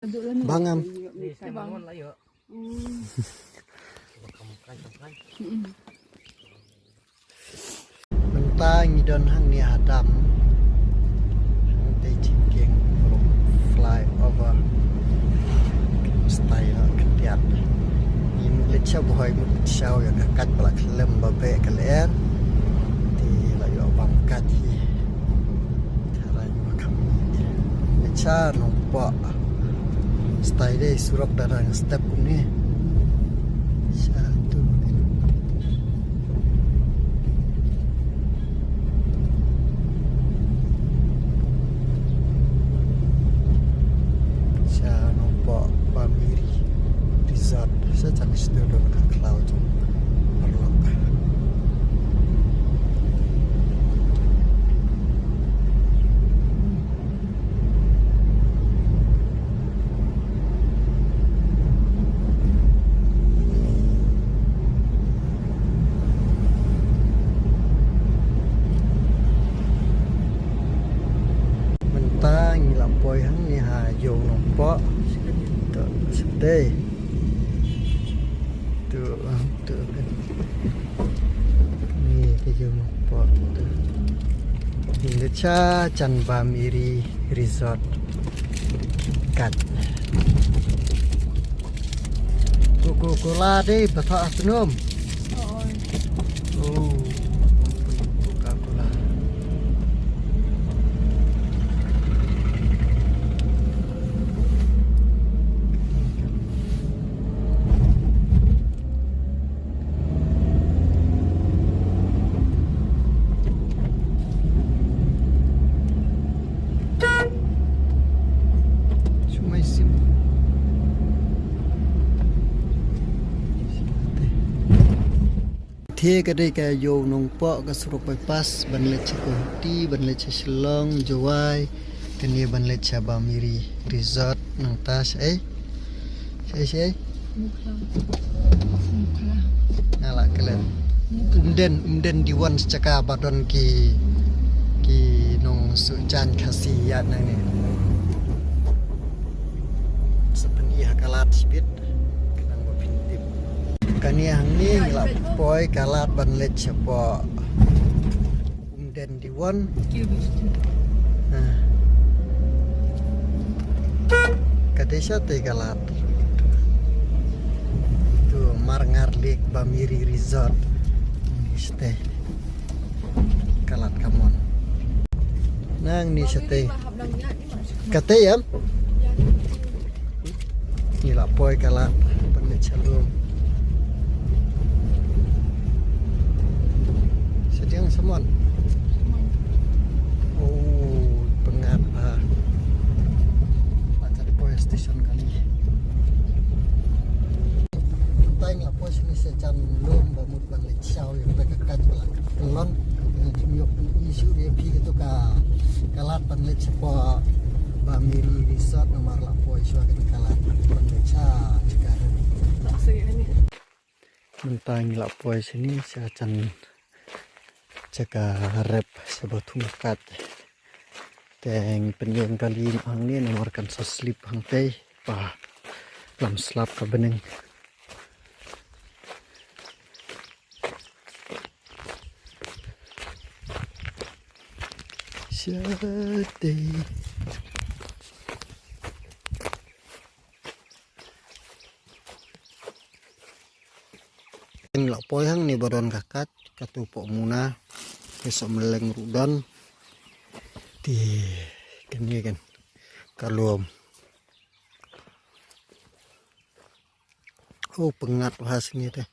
Bangam. Mentang idon hang ni hadam. Hang tei jingking fly over. Style ketiak. Im lecha boy mut shaw ya kat balak lem babe kaler. Di layo bangkat hi. Cara makam. Lecha nompak. Style deh surap darang step ni. Satu. Saya nampak Bamiri Resort. Saya cakap studio dekat cloud tu. Merlok. Mentang lampoi hang ni ha yo nampak tu sedih tu kan ni ke yo nampak tu ini Chan Bamiri Resort kat Coca-Cola deh batak asnum oh Coca-Cola. Thế cái đây cái dầu nông bọ cái sụp bypass ban lệ cha Kohti ban lệ cha Shillong Jawai cái này ban lệ cha Bamiri Resort nang ta sẽ nala kalian umden di wan caka badon ki nong sujan khasiat nang ni sepenuhnya hakalat speed kani hang ni ngelap poi kalat ban let cepo umden diwan kadesha te kalat tu Marngar Lake Bamiri Resort stay kalat kamon nang ni stay kate yam ngelap poi kalat ban let chalum yang semon. Oh, pengat macam di police station kali. Tanya pos ni secan lom bamut balik siau yang dekat belak pelon nyok isu dia pergi itu kalat balik sepo Bamiri Resort nomor lapoi suah kalat balik sekarang. Mentang lapoi sini secan jaga rep sebuah tungkat teng penyeng kali hang ni nomorkan soslip hang teh pa lam slap ka beneng syate ing lapoi hang ni baron kakat katupok muna besok meleng rudan di kini kan kalum oh pengat bahasnya teh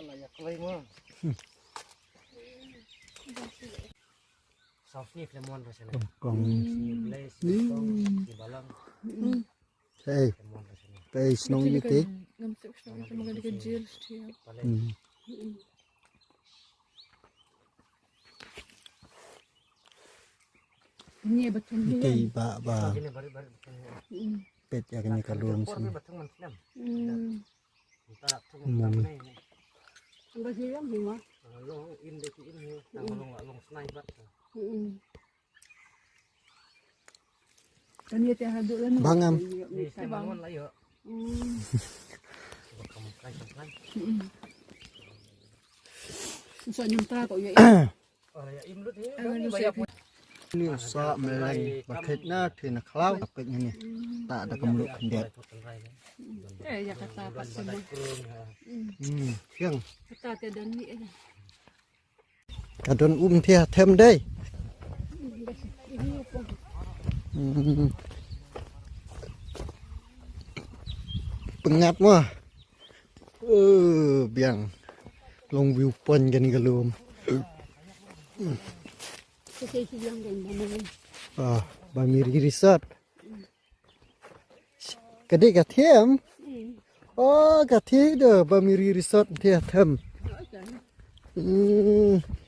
layak lain mah Softly lemon rasanya. kong Blaze, di balang. hey Lemon rasanya. teh snong ni teh Ini betul teh ba Ini baru. pe เป็ดอย่างนี้ก็รวม Por สิ ni batang man film. อืม Tarak tu man ni. มันก็สิยังหิวะ Long in de in ni, nang long sniper. อืมตอนนี้จะหาดูแล้ว Ni saya bangun lah yo. อืม Kamu kai sampai. ส่วนยมตาก็อยู่ Oh ya im lut ni. นี่ซอแมลงประเภทหน้าที่นักเล่าเป็ดอย่างนี้ตาตะกำลุกขันเด็ด อยากkata apa sih mah เที่ยง kata tiada ni aja กระโดนอุ้มเที่ยเทมได้ ini apa ปังงัดว่ะเบี่ยงลงวิวปนกันก็รวม sesi yang dan mana บะหมี่รีสอร์ทกระดิกระเทียมกะทิเด้อบะหมี่รีสอร์ทเที่ยเทม